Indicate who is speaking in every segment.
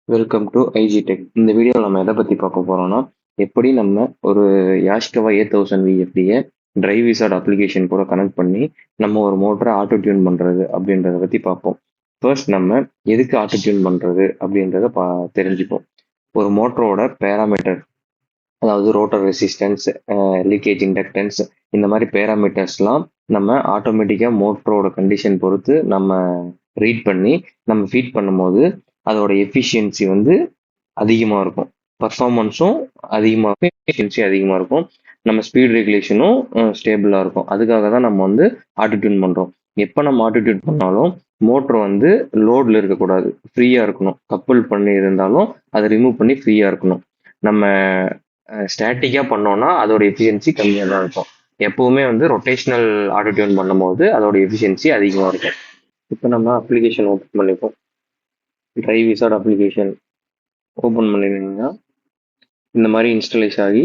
Speaker 1: Welcome to IG tech. இந்த வீடியோவில் நம்ம எதை பற்றி பார்க்க போகிறோம்னா, எப்படி நம்ம ஒரு யாஷ்கவா A1000 VFD-யை டிரைவ் விசார்ட் அப்ளிகேஷன் கூட கனெக்ட் பண்ணி நம்ம ஒரு மோட்டரை ஆட்டோ டியூன் பண்ணுறது அப்படின்றத பற்றி பார்ப்போம். ஃபர்ஸ்ட் நம்ம எதுக்கு ஆட்டோ டியூன் பண்ணுறது அப்படின்றத தெரிஞ்சுப்போம். ஒரு மோட்டரோட பேராமீட்டர், அதாவது ரோட்டர் ரெசிஸ்டன்ஸ், லீக்கேஜ் இண்டக்டன்ஸ், இந்த மாதிரி பேராமீட்டர்ஸ்லாம் நம்ம ஆட்டோமேட்டிக்காக மோட்டரோட கண்டிஷன் பொறுத்து நம்ம ரீட் பண்ணி நம்ம ஃபீட் பண்ணும்போது அதோட எஃபிஷியன்சி வந்து அதிகமாக இருக்கும், பர்ஃபார்மன்ஸும் அதிகமாக இருக்கும், எஃபிஷியன்சி அதிகமாக இருக்கும், நம்ம ஸ்பீட் ரெகுலேஷனும் ஸ்டேபிளாக இருக்கும். அதுக்காக தான் நம்ம வந்து ஆட்டோ டியூன் பண்ணுறோம். எப்போ நம்ம ஆட்டோ டியூன் பண்ணாலும் மோட்ரு வந்து லோடில் இருக்கக்கூடாது, ஃப்ரீயாக இருக்கணும். கப்புள் பண்ணி இருந்தாலும் அதை ரிமூவ் பண்ணி ஃப்ரீயாக இருக்கணும். நம்ம ஸ்டாட்டிக்காக பண்ணோம்னா அதோட எஃபிஷியன்சி கம்மியாக தான் இருக்கும். எப்பவுமே வந்து ரொட்டேஷனல் ஆட்டோ டியூன் பண்ணும்போது அதோட எஃபிஷியன்சி அதிகமாக இருக்கும். இப்போ நம்ம அப்ளிகேஷன் ஓப்பன் பண்ணிப்போம். டிரைவ் விசார்ட் அப்ளிகேஷன் ஓப்பன் பண்ணிங்கன்னா இந்த மாதிரி இன்ஸ்டலைஸ் ஆகி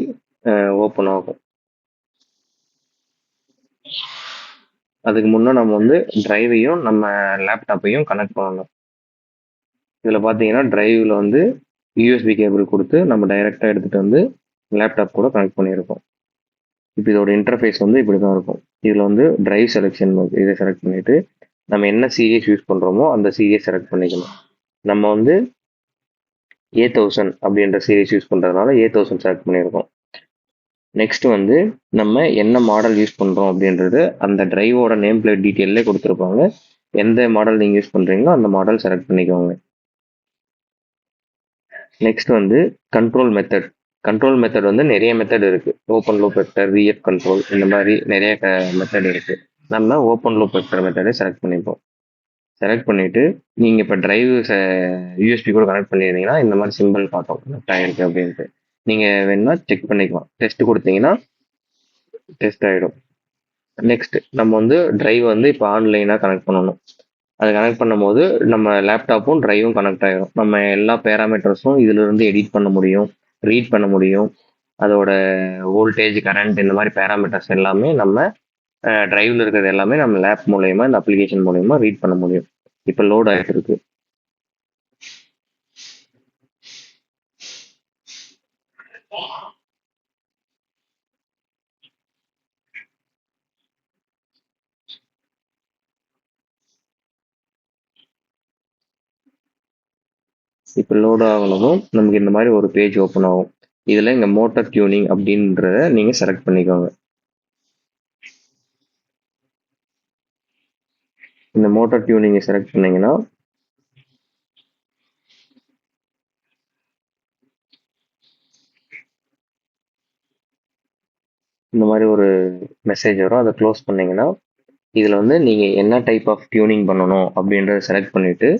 Speaker 1: ஓப்பன் ஆகும். அதுக்கு முன்னே நம்ம வந்து டிரைவையும் நம்ம லேப்டாப்பையும் கனெக்ட் பண்ணணும். இதில் பார்த்தீங்கன்னா டிரைவில் வந்து யூஎஸ்பி கேபிள் கொடுத்து நம்ம டைரெக்டாக எடுத்துகிட்டு வந்து லேப்டாப் கூட கனெக்ட் பண்ணியிருக்கோம். இப்போ இதோட இன்டர்ஃபேஸ் வந்து இப்படி தான் இருக்கும். இதில் வந்து டிரைவ் செலெக்ஷன் இதை செலக்ட் பண்ணிவிட்டு நம்ம என்ன சீரியஸ் யூஸ் பண்ணுறோமோ அந்த சீரியஸ் செலக்ட் பண்ணிக்கணும். நம்ம வந்து A1000 அப்படின்ற சீரியஸ் யூஸ் பண்ணுறதுனால A1000 செலக்ட் பண்ணியிருக்கோம். நெக்ஸ்ட் வந்து நம்ம என்ன மாடல் யூஸ் பண்ணுறோம் அப்படின்றது அந்த டிரைவோட நேம் பிளேட் டீட்டெயிலே கொடுத்துருப்பாங்க. எந்த மாடல் நீங்கள் யூஸ் பண்ணுறீங்களோ அந்த மாடல் செலக்ட் பண்ணிக்கோங்க. நெக்ஸ்ட் வந்து கண்ட்ரோல் மெத்தட். கண்ட்ரோல் மெத்தட் வந்து நிறைய மெத்தட் இருக்குது. Open loop vector, VF control, இந்த மாதிரி நிறைய மெத்தட் இருக்குது. நம்ம ஓப்பன் லூப் வெக்டர் மெத்தடை செலக்ட் பண்ணிப்போம். செலக்ட் பண்ணிவிட்டு நீங்கள் இப்போ டிரைவ் யூஎஸ்பி கூட கனெக்ட் பண்ணியிருந்தீங்கன்னா இந்த மாதிரி சிம்பிள் பார்த்தோம் கனெக்ட் ஆகிருக்கு அப்படின்ட்டு. நீங்கள் வேணுன்னா செக் பண்ணிக்கலாம். டெஸ்ட் கொடுத்தீங்கன்னா டெஸ்ட் ஆகிடும். நெக்ஸ்ட் நம்ம வந்து டிரைவ் வந்து இப்போ ஆன்லைனாக கனெக்ட் பண்ணணும். அது கனெக்ட் பண்ணும்போது நம்ம லேப்டாப்பும் டிரைவும் கனெக்ட் ஆகிடும். நம்ம எல்லா பேராமீட்டர்ஸும் இதிலிருந்து எடிட் பண்ண முடியும், ரீட் பண்ண முடியும். அதோட வோல்டேஜ், கரண்ட், இந்த மாதிரி பேராமீட்டர்ஸ் எல்லாமே நம்ம டிரைவில் இருக்கிறது எல்லாமே நம்ம லேப் மூலயமா, இந்த அப்ளிகேஷன் மூலயமா ரீட் பண்ண முடியும். இப்போ லோட் ஆகிட்டு இருக்கு. இப்போ லோட் ஆகணும். நமக்கு இந்த மாதிரி ஒரு பேஜ் ஓப்பன் ஆகும். இதில் இங்கே மோட்டர் டியூனிங் அப்படின்றத நீங்கள் செலக்ட் பண்ணிக்கோங்க. இந்த மோட்டர் டியூனிங்கை செலக்ட் பண்ணீங்கன்னா இந்த மாதிரி ஒரு மெசேஜ் வரும். அதை க்ளோஸ் பண்ணீங்கன்னா இதில் வந்து நீங்கள் என்ன டைப் ஆஃப் டியூனிங் பண்ணணும் அப்படின்றத செலக்ட் பண்ணிவிட்டு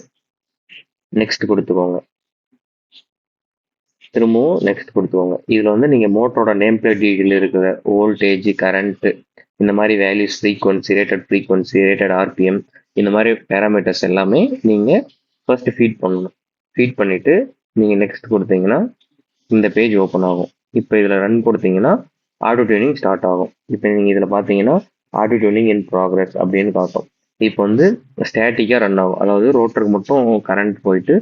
Speaker 1: நெக்ஸ்ட் கொடுத்துக்கோங்க. திரும்பவும் நெக்ஸ்ட் கொடுத்துக்கோங்க. இதில் வந்து நீங்கள் மோட்டரோட நேம் பிளேட் டீட்டெயில் இருக்கிற வோல்டேஜ், கரண்ட்டு, இந்த மாதிரி வேல்யூஸ், ஃப்ரீக்வன்சி, ரேட்டட் ஆர்பிஎம், இந்த மாதிரி பேராமீட்டர்ஸ் எல்லாமே நீங்கள் ஃபர்ஸ்ட் ஃபீட் பண்ணணும். ஃபீட் பண்ணிவிட்டு நீங்கள் நெக்ஸ்ட் கொடுத்தீங்கன்னா இந்த பேஜ் ஓப்பன் ஆகும். இப்போ இதில் ரன் கொடுத்தீங்கன்னா ஆட்டோ டியூனிங் ஸ்டார்ட் ஆகும். இப்போ நீங்கள் இதில் பார்த்தீங்கன்னா ஆட்டோ டியூனிங் இன் ப்ராக்ரஸ் அப்படின்னு காட்டும். இப்போ வந்து ஸ்டாட்டிக்காக ரன் ஆகும், அதாவது ரோட்டருக்கு மட்டும் கரண்ட் போயிட்டு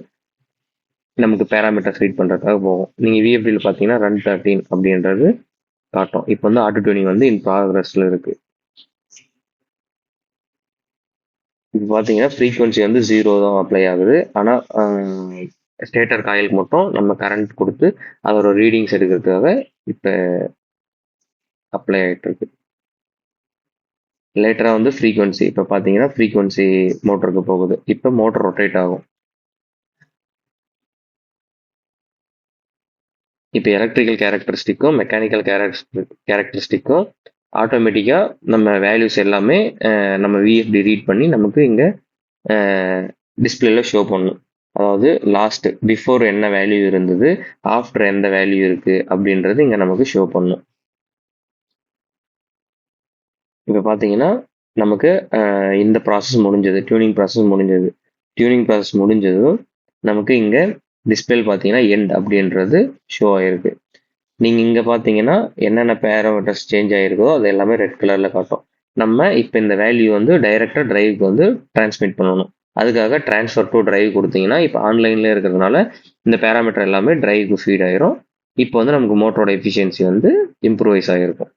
Speaker 1: நமக்கு பேராமீட்டர்ஸ் ரீட் பண்ணுறதுக்காக போகும். நீங்கள் VFDயில் பார்த்தீங்கன்னா ரன் 13 அப்படின்றது காட்டும். இப்போ வந்து ஆட்டோ டியூனிங் வந்து இன் ப்ராக்ரஸில் இருக்குது. இப்போ பார்த்தீங்கன்னா ஃப்ரீக்வன்சி வந்து 0 தான் அப்ளை ஆகுது. ஆனால் ஸ்டேட்டர் காயிலுக்கு மட்டும் நம்ம கரண்ட் கொடுத்து அதோட ரீடிங்ஸ் எடுக்கிறதுக்காக இப்போ அப்ளை ஆகிட்டு இருக்கு. லேட்டராக வந்து ஃப்ரீக்வன்சி, இப்போ பார்த்தீங்கன்னா ஃப்ரீக்வன்சி மோட்டருக்கு போகுது. இப்போ மோட்டர் ரொட்டேட் ஆகும். இப்போ எலக்ட்ரிக்கல் கேரக்டரிஸ்டிக்கும் மெக்கானிக்கல் கேரக்டரிஸ்டிக்கும் ஆட்டோமேட்டிக்காக நம்ம வேல்யூஸ் எல்லாமே நம்ம VFD ரீட் பண்ணி நமக்கு இங்கே டிஸ்பிளேல ஷோ பண்ணும். அதாவது லாஸ்ட் பிஃபோர் என்ன வேல்யூ இருந்தது, ஆஃப்டர் எந்த வேல்யூ இருக்குது அப்படின்றது இங்கே நமக்கு ஷோ பண்ணும். இப்போ பார்த்தீங்கன்னா நமக்கு இந்த ப்ராசஸ் முடிஞ்சது, டியூனிங் ப்ராசஸ் முடிஞ்சது. டியூனிங் ப்ராசஸ் முடிஞ்சதும் நமக்கு இங்கே டிஸ்பிளே பார்த்தீங்கன்னா எண்ட் அப்படின்றது ஷோ ஆகிருக்கு. நீங்கள் இங்கே பார்த்தீங்கன்னா என்னென்ன பேராமீட்டர்ஸ் சேஞ்ச் ஆகிருக்கோ அது எல்லாமே ரெட் கலரில் காட்டும். நம்ம இப்போ இந்த வேல்யூ வந்து டைரெக்டாக டிரைவுக்கு வந்து டிரான்ஸ்மிட் பண்ணணும். அதுக்காக ட்ரான்ஸ்ஃபர் டு டிரைவ் கொடுத்தீங்கன்னா இப்போ ஆன்லைனில் இருக்கிறதுனால இந்த பேராமீட்டர் எல்லாமே டிரைவுக்கு ஃபீட் ஆயிரும். இப்போ வந்து நமக்கு மோட்டரோட எஃபிஷியன்சி வந்து இம்ப்ரூவைஸ் ஆகிருக்கும்.